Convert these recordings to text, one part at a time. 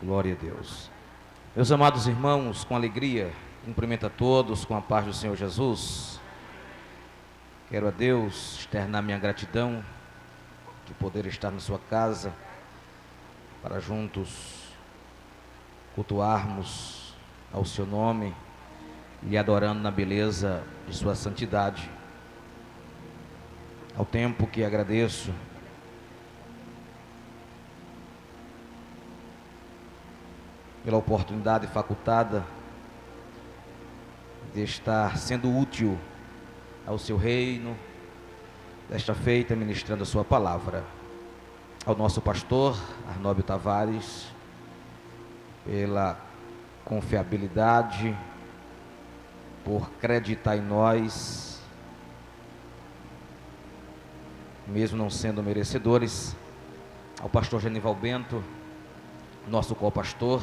Glória a Deus. Meus amados irmãos, com alegria, cumprimento a todos com a paz do Senhor Jesus. Quero a Deus externar minha gratidão de poder estar na sua casa para juntos cultuarmos ao seu nome e adorando na beleza de sua santidade. Ao tempo que agradeço pela oportunidade facultada de estar sendo útil ao seu reino, desta feita ministrando a sua palavra. Ao nosso pastor Arnóbio Tavares, pela confiabilidade, por acreditar em nós, mesmo não sendo merecedores. Ao pastor Genival Bento, nosso co-pastor,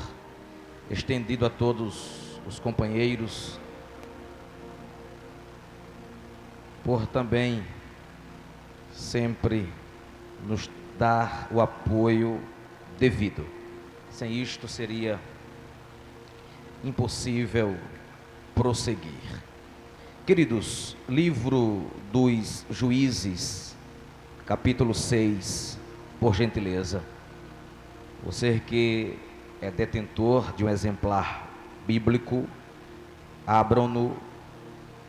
estendido a todos os companheiros, por também sempre nos dar o apoio devido. Sem isto seria impossível prosseguir. Queridos, livro dos Juízes, capítulo 6, por gentileza. Você que é detentor de um exemplar bíblico, abram no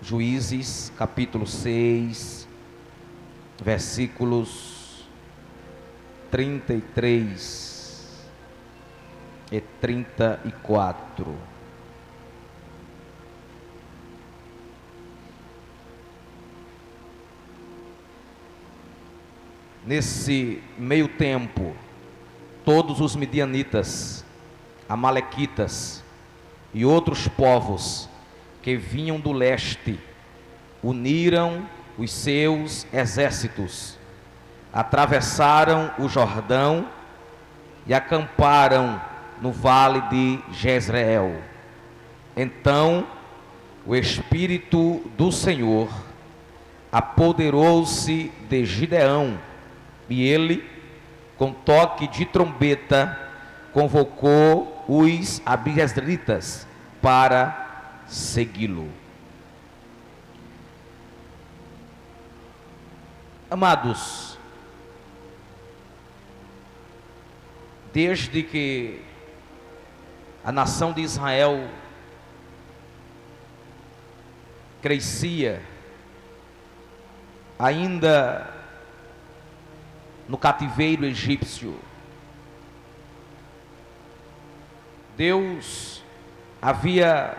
Juízes, capítulo 6, versículos 33 e 34. Nesse meio tempo, todos os midianitas, amalequitas e outros povos que vinham do leste uniram os seus exércitos, atravessaram o Jordão e acamparam no vale de Jezreel. Então o Espírito do Senhor apoderou-se de Gideão, e ele, com toque de trombeta, convocou os abiezritas para segui-lo. Amados, desde que a nação de Israel crescia, ainda no cativeiro egípcio, Deus havia,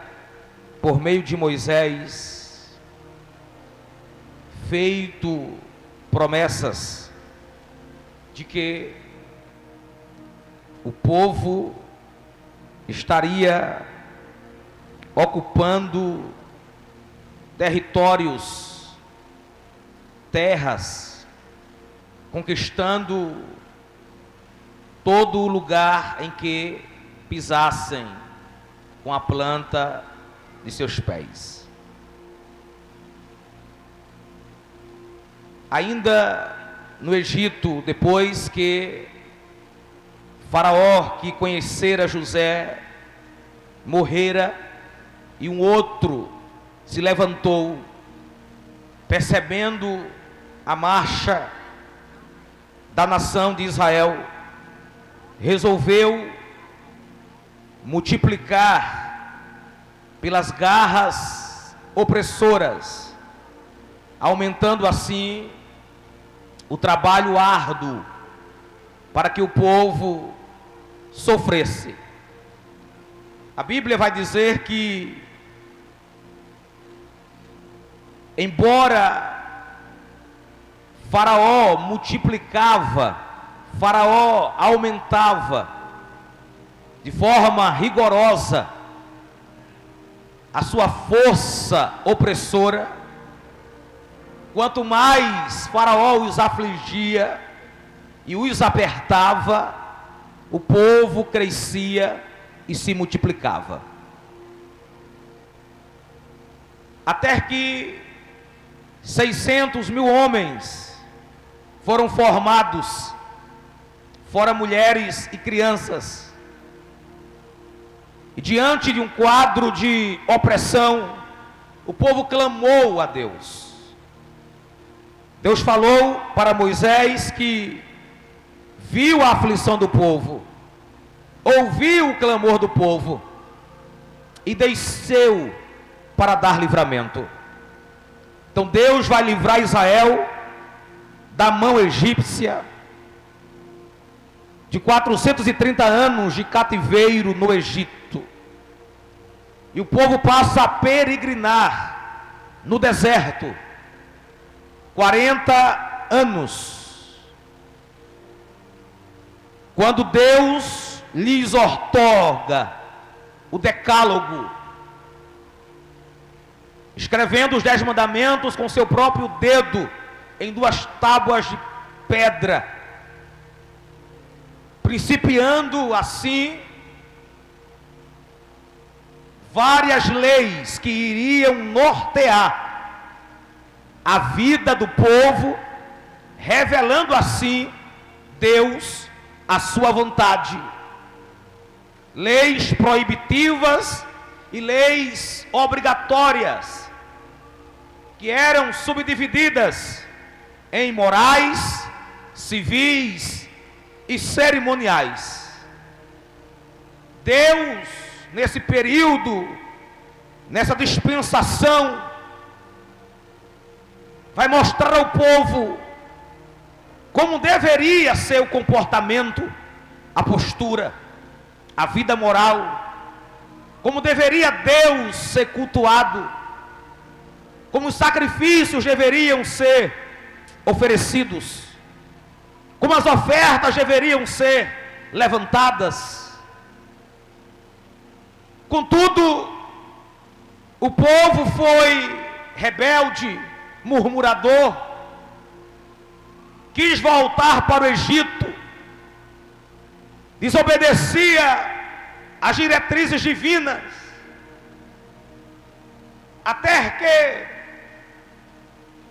por meio de Moisés, feito promessas de que o povo estaria ocupando territórios, terras, conquistando todo o lugar em que pisassem com a planta de seus pés. Ainda no Egito, depois que Faraó, que conhecera José, morrera, e um outro se levantou, percebendo a marcha da nação de Israel, resolveu multiplicar pelas garras opressoras, aumentando assim o trabalho árduo para que o povo sofresse. A Bíblia vai dizer que, embora Faraó multiplicava, Faraó aumentava de forma rigorosa a sua força opressora, quanto mais Faraó os afligia e os apertava, o povo crescia e se multiplicava. Até que 600 mil homens foram formados, fora mulheres e crianças, E diante de um quadro de opressão, o povo clamou a Deus. Deus falou para Moisés que viu a aflição do povo, ouviu o clamor do povo e desceu para dar livramento. Então Deus vai livrar Israel da mão egípcia, de 430 anos de cativeiro no Egito. E o povo passa a peregrinar no deserto 40 anos. Quando Deus lhes outorga o decálogo, escrevendo os 10 mandamentos com seu próprio dedo em 2 tábuas de pedra, principiando assim várias leis que iriam nortear a vida do povo, revelando assim Deus a sua vontade. Leis proibitivas e leis obrigatórias, que eram subdivididas em morais, civis e cerimoniais. Deus, nesse período, nessa dispensação, vai mostrar ao povo como deveria ser o comportamento, a postura, a vida moral, como deveria Deus ser cultuado, como os sacrifícios deveriam ser oferecidos, como as ofertas deveriam ser levantadas. Contudo, o povo foi rebelde, murmurador, quis voltar para o Egito, desobedecia às diretrizes divinas, até que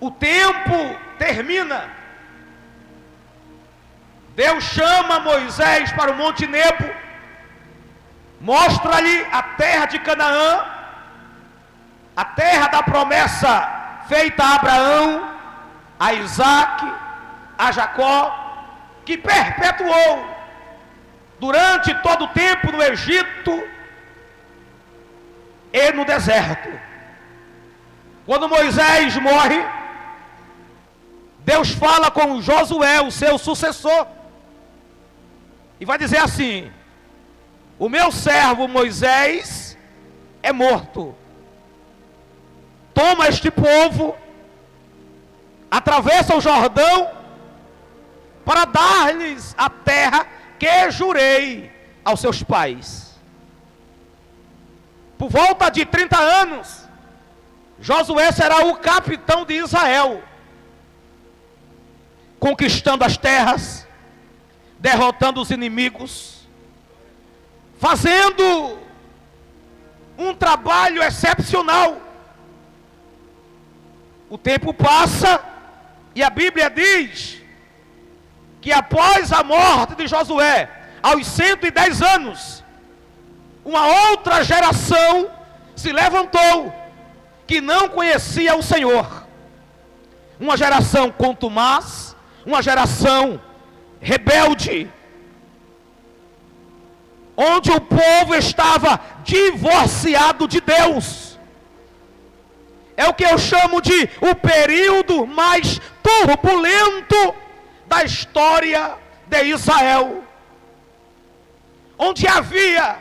o tempo termina. Deus chama Moisés para o Monte Nebo, mostra-lhe a terra de Canaã, a terra da promessa feita a Abraão, a Isaque, a Jacó, que perpetuou durante todo o tempo no Egito e no deserto. Quando Moisés morre, Deus fala com Josué, o seu sucessor, e vai dizer assim: o meu servo Moisés é morto. Toma este povo, atravessa o Jordão, para dar-lhes a terra que jurei aos seus pais. Por volta de 30 anos, Josué será o capitão de Israel, conquistando as terras, derrotando os inimigos, fazendo um trabalho excepcional. O tempo passa e a Bíblia diz que após a morte de Josué, aos 110 anos, uma outra geração se levantou que não conhecia o Senhor. Uma geração contumaz, uma geração rebelde, onde o povo estava divorciado de Deus. É o que eu chamo de o período mais turbulento da história de Israel, onde havia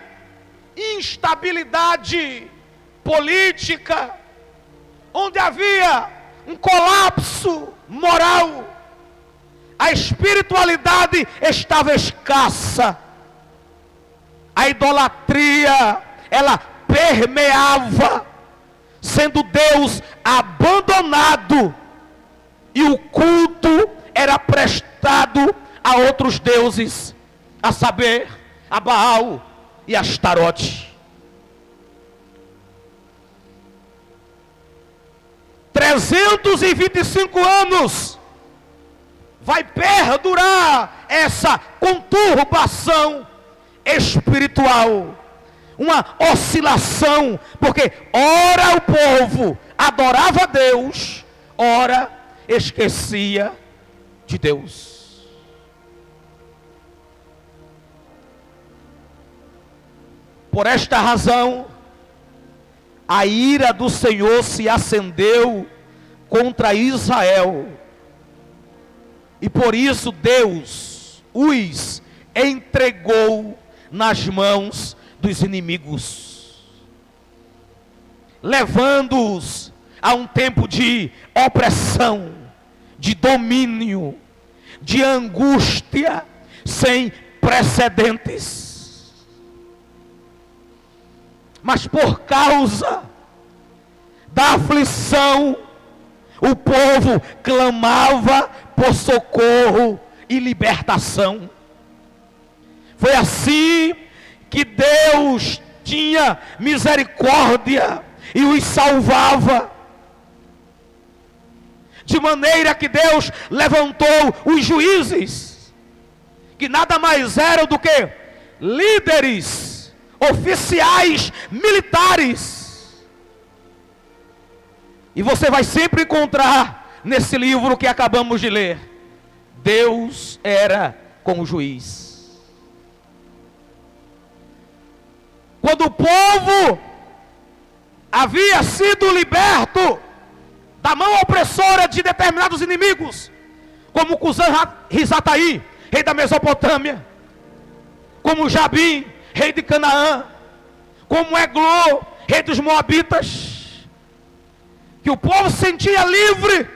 instabilidade política, onde havia um colapso moral, a espiritualidade estava escassa, a idolatria, ela permeava, sendo Deus abandonado, e o culto era prestado a outros deuses, a saber, a Baal e a Astarote. 325 anos vai perdurar essa conturbação espiritual, uma oscilação, porque ora o povo adorava a Deus, ora esquecia de Deus. Por esta razão, a ira do Senhor se acendeu contra Israel, e por isso Deus os entregou nas mãos dos inimigos, levando-os a um tempo de opressão, de domínio, de angústia sem precedentes. Mas por causa da aflição, o povo clamava por socorro e libertação. Foi assim que Deus tinha misericórdia e os salvava. De maneira que Deus levantou os juízes, que nada mais eram do que líderes, oficiais militares. E você vai sempre encontrar nesse livro que acabamos de ler, Deus era com o juiz. Quando o povo havia sido liberto da mão opressora de determinados inimigos, como Cusã-Risataí, rei da Mesopotâmia, como Jabim, rei de Canaã, como Eglô, rei dos Moabitas, que o povo se sentia livre,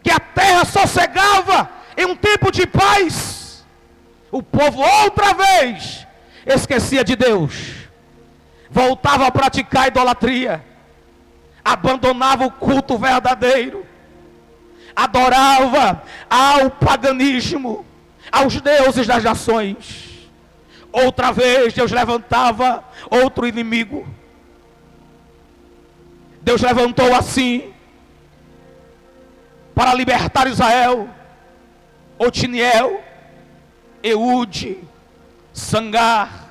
que a terra sossegava em um tempo de paz, o povo outra vez esquecia de Deus, voltava a praticar idolatria, abandonava o culto verdadeiro, adorava ao paganismo, aos deuses das nações. Outra vez Deus levantava outro inimigo. Deus levantou assim, para libertar Israel, Otiniel, Eude, Sangar,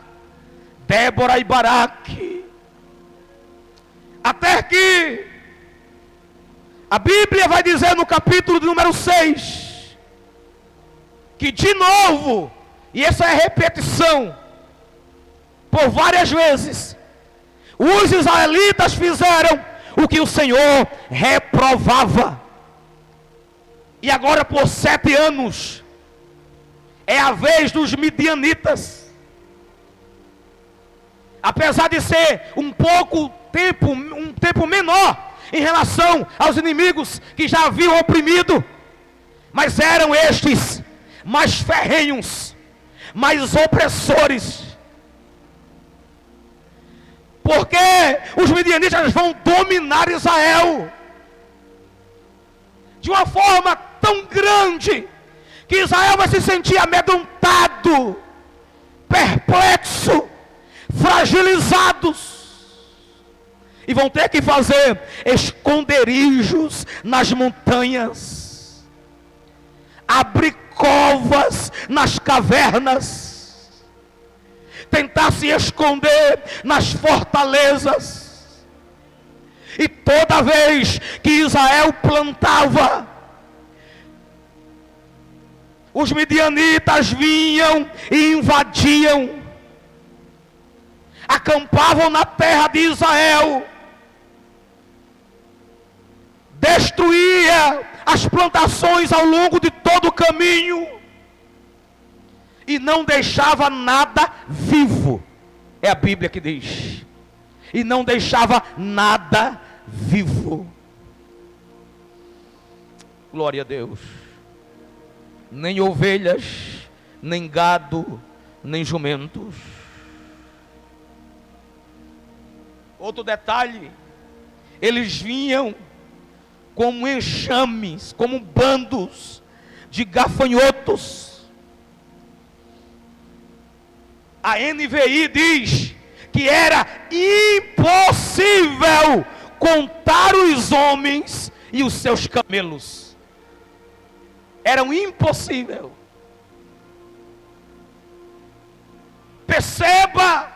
Débora e Baraque, até que a Bíblia vai dizer no capítulo de número 6, que de novo, e essa é a repetição, por várias vezes, os israelitas fizeram o que o Senhor reprovava. E agora por 7 anos, é a vez dos midianitas. Apesar de ser um tempo menor em relação aos inimigos que já haviam oprimido, mas eram estes mais ferrenhos, mais opressores, porque os midianitas vão dominar Israel de uma forma tão grande que Israel vai se sentir amedrontado, perplexo, fragilizados, e vão ter que fazer esconderijos nas montanhas, abrir covas nas cavernas, tentar se esconder nas fortalezas. E toda vez que Israel plantava, os midianitas vinham e invadiam, acampavam na terra de Israel, destruía as plantações ao longo de todo o caminho, e não deixava nada vivo, é a Bíblia que diz, e não deixava nada vivo. Glória a Deus. Nem ovelhas, nem gado, nem jumentos. Outro detalhe, eles vinham como enxames, como bandos de gafanhotos. A NVI diz que era impossível contar os homens e os seus camelos. Eram impossível. Perceba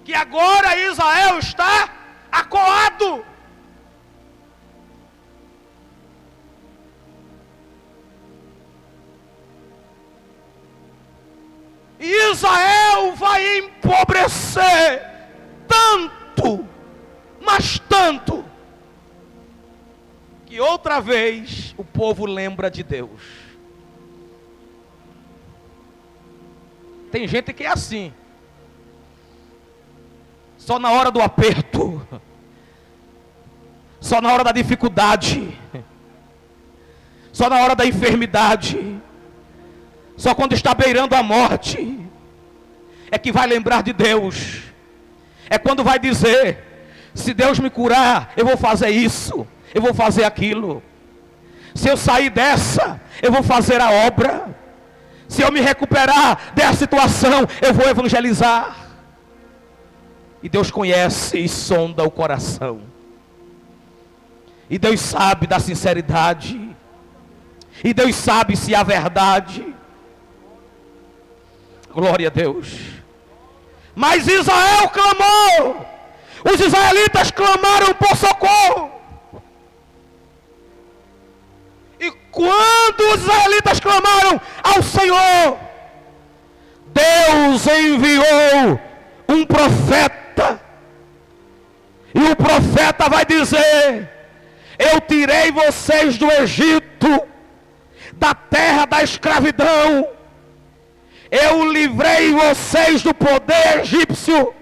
que agora agora Israel está acuado. E Israel vai empobrecer tanto, mas tanto, que outra vez o povo lembra de Deus. Tem gente que é assim, só na hora do aperto, só na hora da dificuldade, só na hora da enfermidade, só quando está beirando a morte, é que vai lembrar de Deus. É quando vai dizer: se Deus me curar, eu vou fazer isso, eu vou fazer aquilo. Se eu sair dessa, eu vou fazer a obra. Se eu me recuperar dessa situação, eu vou evangelizar. E Deus conhece e sonda o coração. E Deus sabe da sinceridade. E Deus sabe se há verdade. Glória a Deus. Mas Israel clamou. Os israelitas clamaram por socorro. E quando os israelitas clamaram ao Senhor, Deus enviou um profeta. E o profeta vai dizer: eu tirei vocês do Egito, da terra da escravidão. Eu livrei vocês do poder egípcio,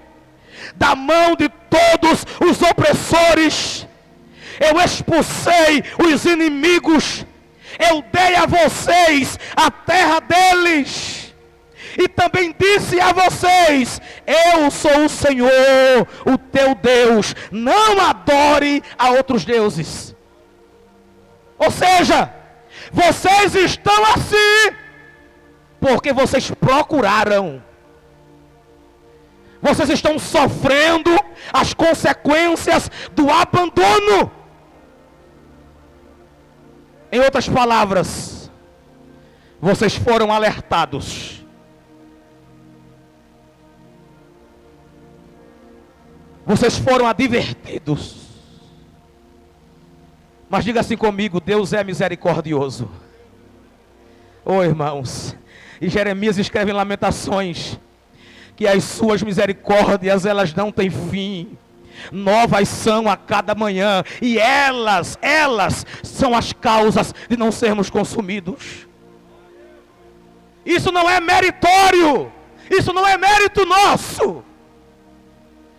da mão de todos os opressores. Eu expulsei os inimigos. Eu dei a vocês a terra deles. E também disse a vocês: eu sou o Senhor, o teu Deus. Não adore a outros deuses. Ou seja, vocês estão assim porque vocês procuraram. Vocês estão sofrendo as consequências do abandono. Em outras palavras, vocês foram alertados. Vocês foram advertidos. Mas diga assim comigo: Deus é misericordioso. Oh, irmãos, e Jeremias escreve em Lamentações que as suas misericórdias, elas não têm fim. Novas são a cada manhã. E elas são as causas de não sermos consumidos. Isso não é meritório. Isso não é mérito nosso.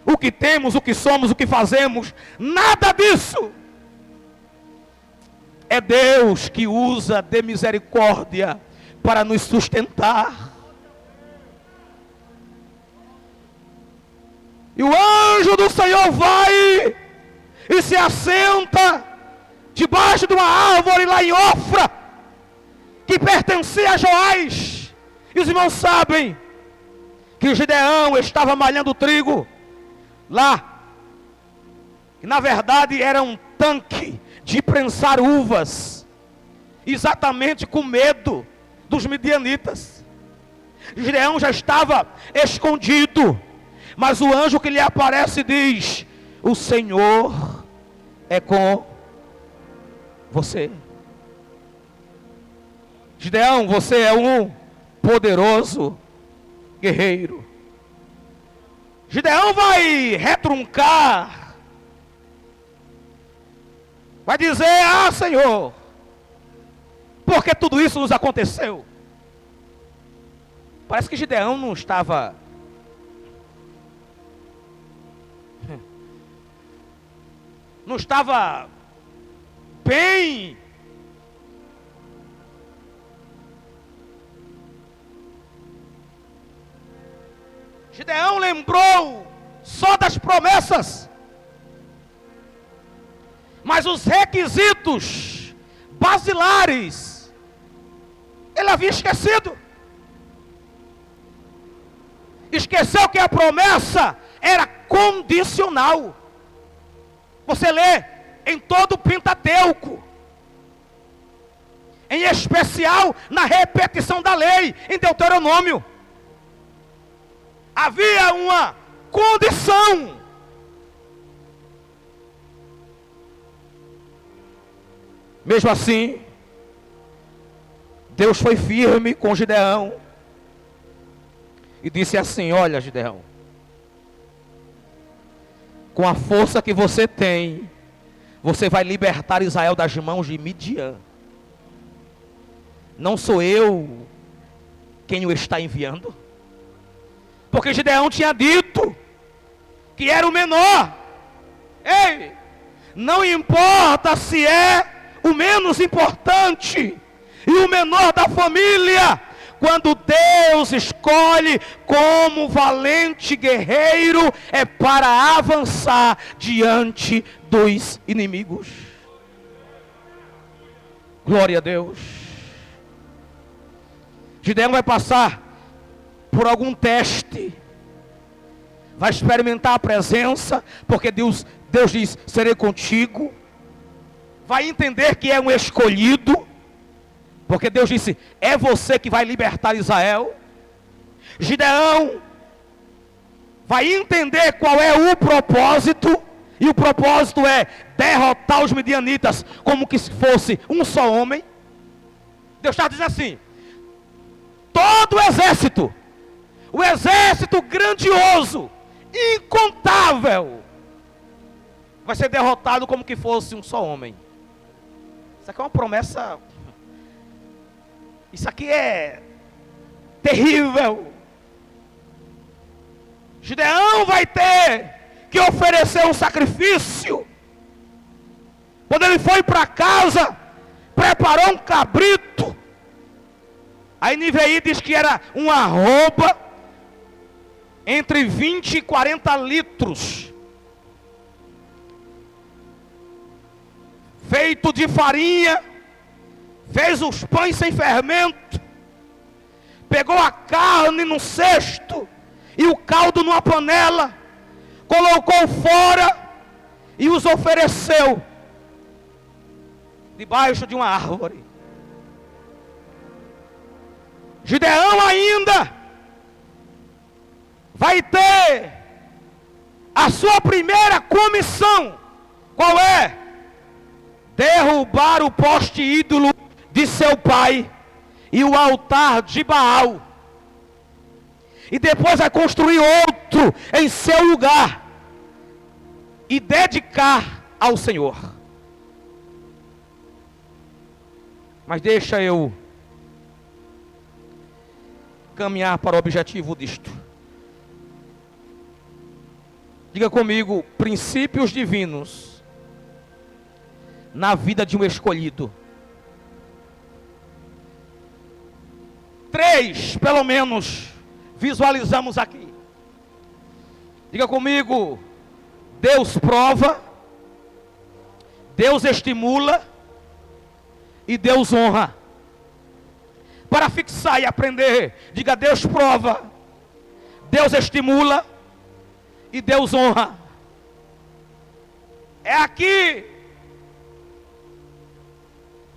O que temos, o que somos, o que fazemos, nada disso. É Deus que usa de misericórdia para nos sustentar. E o anjo do Senhor vai e se assenta debaixo de uma árvore lá em Ofra, que pertencia a Joás. E os irmãos sabem que Gideão estava malhando trigo lá, que na verdade era um tanque de prensar uvas, exatamente com medo dos midianitas. Gideão já estava escondido, mas o anjo que lhe aparece diz: o Senhor é com você. Gideão, você é um poderoso guerreiro. Gideão vai retruncar, vai dizer: ah, Senhor, por que tudo isso nos aconteceu? Parece que Gideão não estava bem. Gideão lembrou só das promessas, mas os requisitos basilares ele havia esquecido. Esqueceu que a promessa era condicional. Você lê em todo o Pentateuco, em especial na repetição da lei, em Deuteronômio. Havia uma condição. Mesmo assim, Deus foi firme com Gideão e disse assim: olha, Gideão, com a força que você tem, você vai libertar Israel das mãos de Midian. Não sou eu quem o está enviando? Porque Gideão tinha dito que era o menor. Ei, não importa se é o menos importante e o menor da família, quando Deus escolhe como valente guerreiro, é para avançar diante dos inimigos. Glória a Deus. Gideão vai passar por algum teste, vai experimentar a presença, porque Deus diz: serei contigo. Vai entender que é um escolhido, porque Deus disse: é você que vai libertar Israel. Gideão vai entender qual é o propósito, e o propósito é derrotar os midianitas como que se fosse um só homem. Deus está dizendo assim: todo o exército grandioso, incontável, vai ser derrotado como que fosse um só homem. Isso aqui é uma promessa. Isso aqui é terrível. Gideão vai ter que oferecer um sacrifício. Quando ele foi para casa, preparou um cabrito. Aí NVI diz que era uma arroba entre 20 e 40 litros. Feito de farinha, fez os pães sem fermento, pegou a carne num cesto e o caldo numa panela, colocou fora e os ofereceu debaixo de uma árvore. Gideão ainda vai ter a sua primeira comissão. Qual é? Derrubar o poste ídolo de seu pai e o altar de Baal. E depois vai construir outro em seu lugar e dedicar ao Senhor. Mas deixa eu caminhar para o objetivo disto. Diga comigo: princípios divinos na vida de um escolhido. 3, pelo menos, visualizamos aqui. Diga comigo: Deus prova, Deus estimula e Deus honra. Para fixar e aprender, diga: Deus prova, Deus estimula e Deus honra. É aqui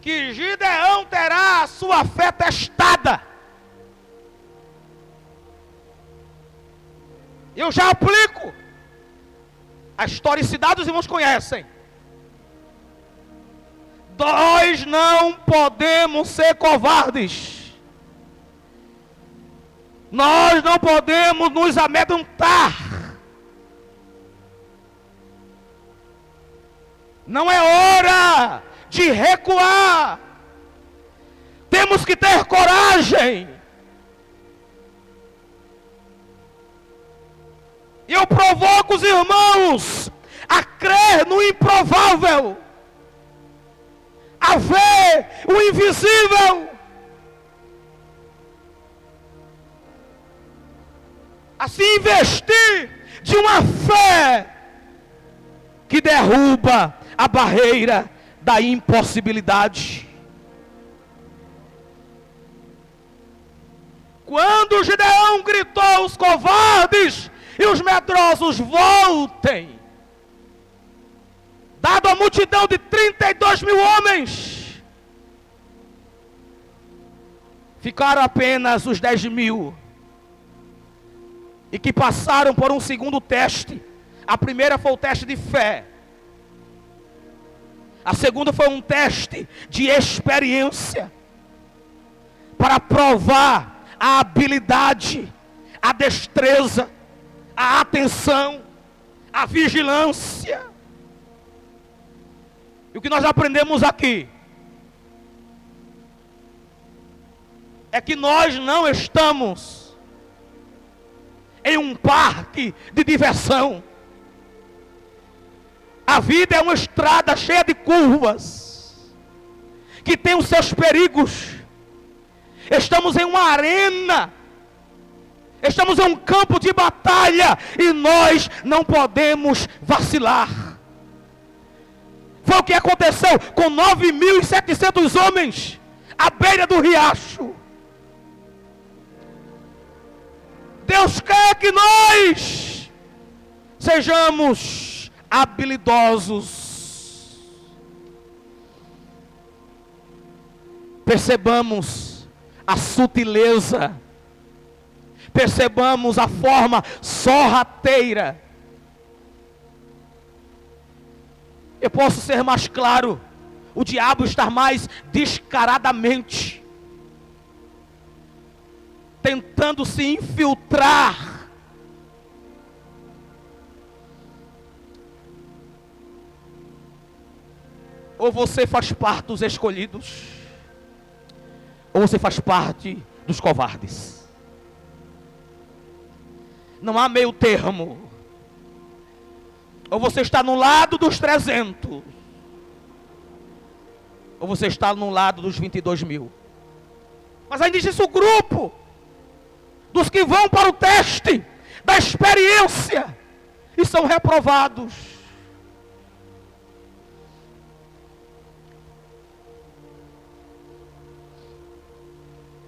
que Gideão terá a sua fé testada. Eu já aplico. A historicidade os irmãos conhecem. Nós não podemos ser covardes. Nós não podemos nos amedrontar. Não é hora de recuar. Temos que ter coragem. E eu provoco os irmãos a crer no improvável, a ver o invisível, a se investir de uma fé que derruba a barreira da impossibilidade. Quando Gideão gritou aos covardes e os medrosos: voltem, dado a multidão de 32 mil homens, ficaram apenas os 10 mil. e que passaram por um segundo teste. A primeira foi o teste de fé. A segunda foi um teste de experiência, para provar a habilidade, a destreza, a atenção, a vigilância. E o que nós aprendemos aqui é que nós não estamos em um parque de diversão. A vida é uma estrada cheia de curvas, que tem os seus perigos. Estamos em uma arena, estamos em um campo de batalha, e nós não podemos vacilar. Foi o que aconteceu com 9.700 homens à beira do riacho. Deus quer que nós sejamos habilidosos. Percebamos a sutileza, percebamos a forma sorrateira. Eu posso ser mais claro: o diabo está mais descaradamente tentando se infiltrar ou você faz parte dos escolhidos, ou você faz parte dos covardes. Não há meio termo. Ou você está no lado dos 300, ou você está no lado dos 22.000. Mas ainda existe o grupo dos que vão para o teste da experiência e são reprovados.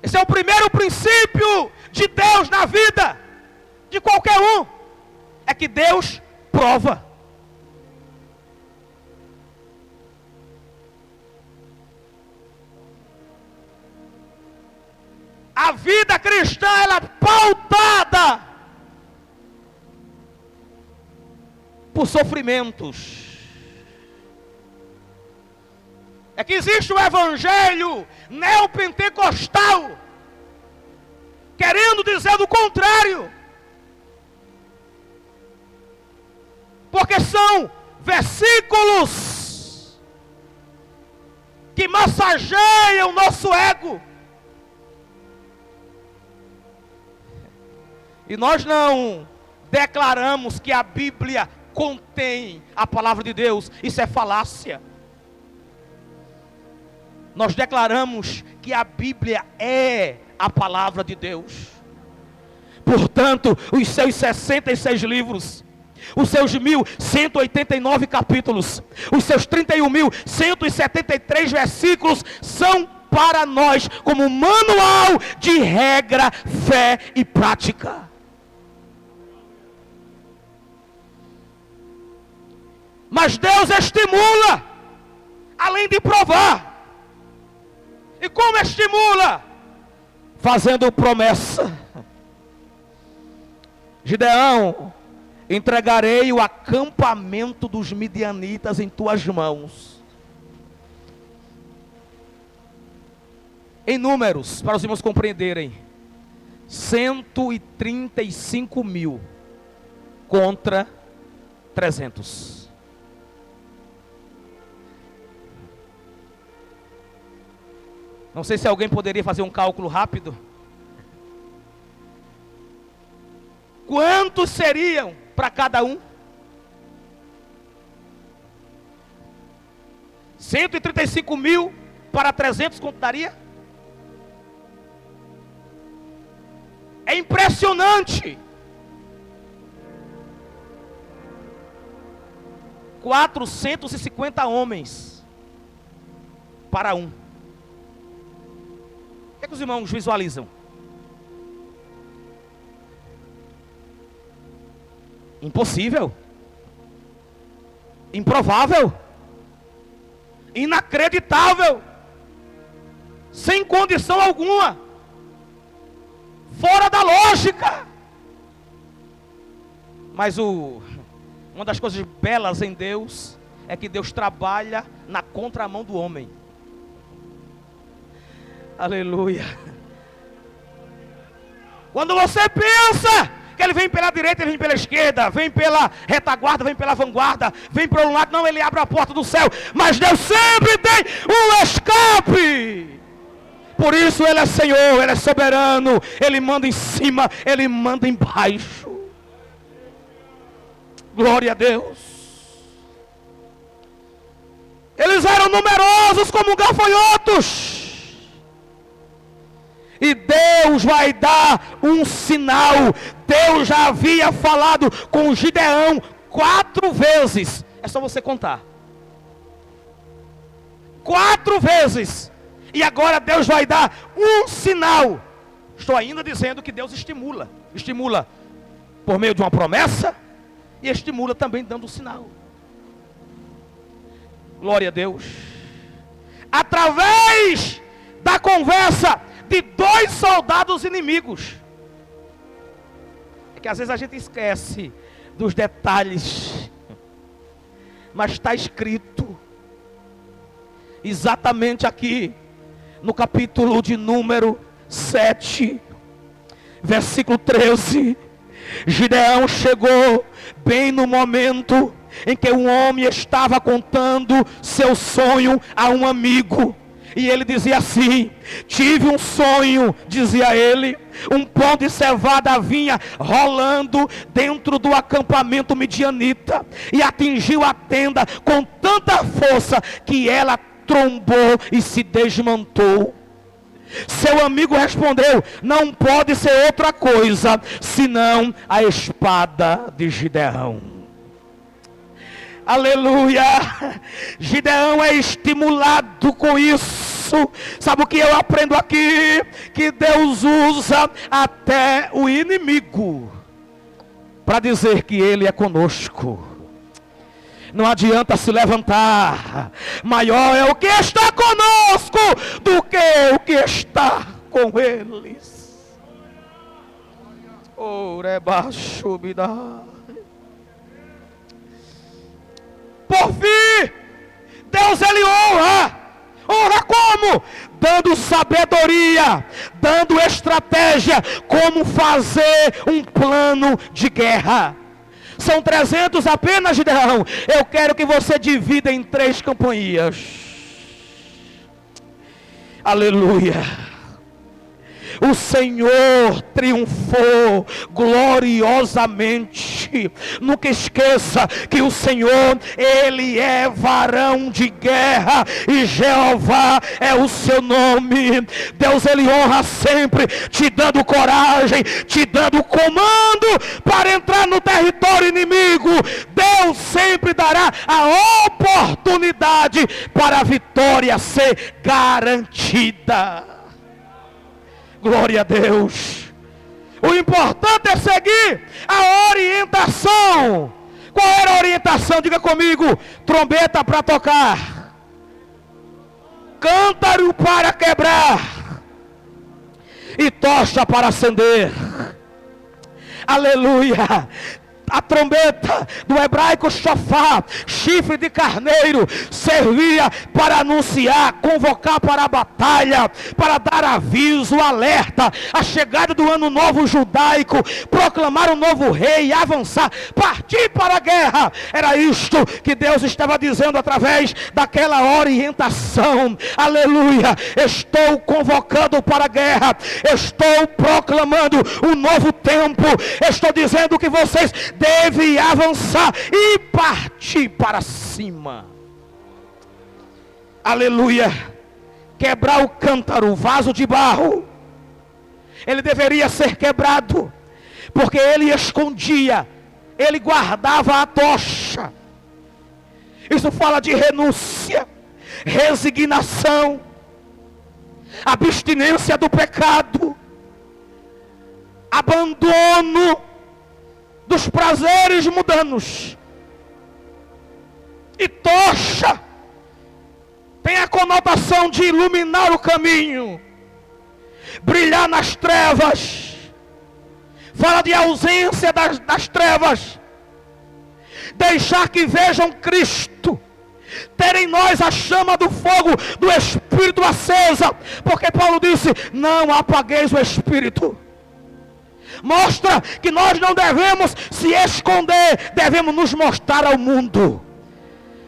Esse é o primeiro princípio de Deus na vida de qualquer um. É que Deus prova. A vida cristã, ela é pautada por sofrimentos. É que existe o evangelho neopentecostal querendo dizer do contrário. Porque são versículos que massageiam o nosso ego. E nós não declaramos que a Bíblia contém a palavra de Deus. Isso é falácia. Nós declaramos que a Bíblia é a palavra de Deus. Portanto, os seus 66 livros, os seus 1.189 capítulos, os seus 31.173 versículos são para nós como manual de regra, fé e prática. Mas Deus estimula, além de provar. E como estimula? Fazendo promessa. Gideão, entregarei o acampamento dos midianitas em tuas mãos. Em números, para os irmãos compreenderem, 135.000 contra 300. Não sei se alguém poderia fazer um cálculo rápido. Quantos seriam para cada um? 135.000 para 300 quanto daria? É impressionante. 450 homens para um. O que é que os irmãos visualizam? Impossível. Improvável. Inacreditável. Sem condição alguma. Fora da lógica. Mas uma das coisas belas em Deus é que Deus trabalha na contramão do homem. Aleluia. Quando você pensa que ele vem pela direita, ele vem pela esquerda, vem pela retaguarda, vem pela vanguarda, vem para um lado, não, ele abre a porta do céu. Mas Deus sempre tem um escape. Por isso ele é Senhor, ele é soberano, ele manda em cima, ele manda embaixo. Glória a Deus. Eles eram numerosos como gafanhotos. E Deus vai dar um sinal. Deus já havia falado com Gideão 4 vezes. É só você contar. 4 vezes. E agora Deus vai dar um sinal. Estou ainda dizendo que Deus estimula. Estimula por meio de uma promessa. E estimula também dando um sinal. Glória a Deus. Através da conversa de 2 soldados inimigos. É que às vezes a gente esquece dos detalhes. Mas está escrito exatamente aqui no capítulo de número 7, versículo 13. Gideão chegou bem no momento em que um homem estava contando seu sonho a um amigo. E ele dizia assim: tive um sonho, dizia ele, um pão de cevada vinha rolando dentro do acampamento midianita e atingiu a tenda com tanta força que ela trombou e se desmontou. Seu amigo respondeu: não pode ser outra coisa senão a espada de Gideão. Aleluia. Gideão é estimulado com isso. Sabe o que eu aprendo aqui? Que Deus usa até o inimigo para dizer que Ele é conosco. Não adianta se levantar. Maior é o que está conosco do que o que está com eles. Orebaixo me dá. Por fim, Deus ele honra. Honra como? Dando sabedoria, dando estratégia, como fazer um plano de guerra. São 300 apenas, Gideão. Eu quero que você divida em 3 campanhas. Aleluia. O Senhor triunfou gloriosamente. Nunca esqueça que o Senhor, Ele é varão de guerra e Jeová é o seu nome. Deus, Ele honra sempre, te dando coragem, te dando comando para entrar no território inimigo. Deus sempre dará a oportunidade para a vitória ser garantida. Glória a Deus. O importante é seguir a orientação. Qual era a orientação? Diga comigo. Trombeta para tocar, cântaro para quebrar e tocha para acender. Aleluia. A trombeta, do hebraico shofar, chifre de carneiro, servia para anunciar, convocar para a batalha, para dar aviso, alerta, a chegada do ano novo judaico, proclamar um novo rei, avançar, partir para a guerra. Era isto que Deus estava dizendo através daquela orientação. Aleluia. Estou convocando para a guerra, estou proclamando um novo tempo, estou dizendo que vocês deve avançar e partir para cima. Aleluia. Quebrar o cântaro, o vaso de barro, ele deveria ser quebrado, porque ele escondia, ele guardava a tocha. Isso fala de renúncia, resignação, abstinência do pecado, abandono dos prazeres mundanos. E tocha tem a conotação de iluminar o caminho, brilhar nas trevas. Fala de ausência das trevas, deixar que vejam Cristo, ter em nós a chama do fogo do Espírito acesa, porque Paulo disse: não apagueis o Espírito. Mostra que nós não devemos se esconder, devemos nos mostrar ao mundo.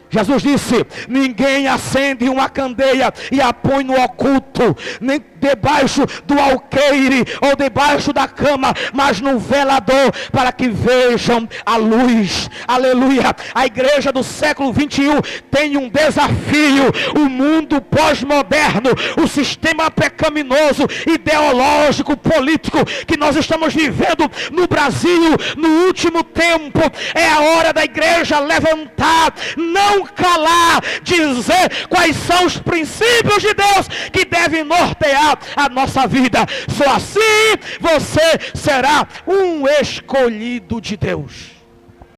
Jesus disse: ninguém acende uma candeia e a põe no oculto, nem debaixo do alqueire ou debaixo da cama, mas no velador, para que vejam a luz. Aleluia. A igreja do século 21 tem um desafio. O mundo pós-moderno, o sistema pecaminoso, ideológico, político que nós estamos vivendo no Brasil no último tempo, é a hora da igreja levantar, não calar, dizer quais são os princípios de Deus que devem nortear a nossa vida. Só assim você será um escolhido de Deus.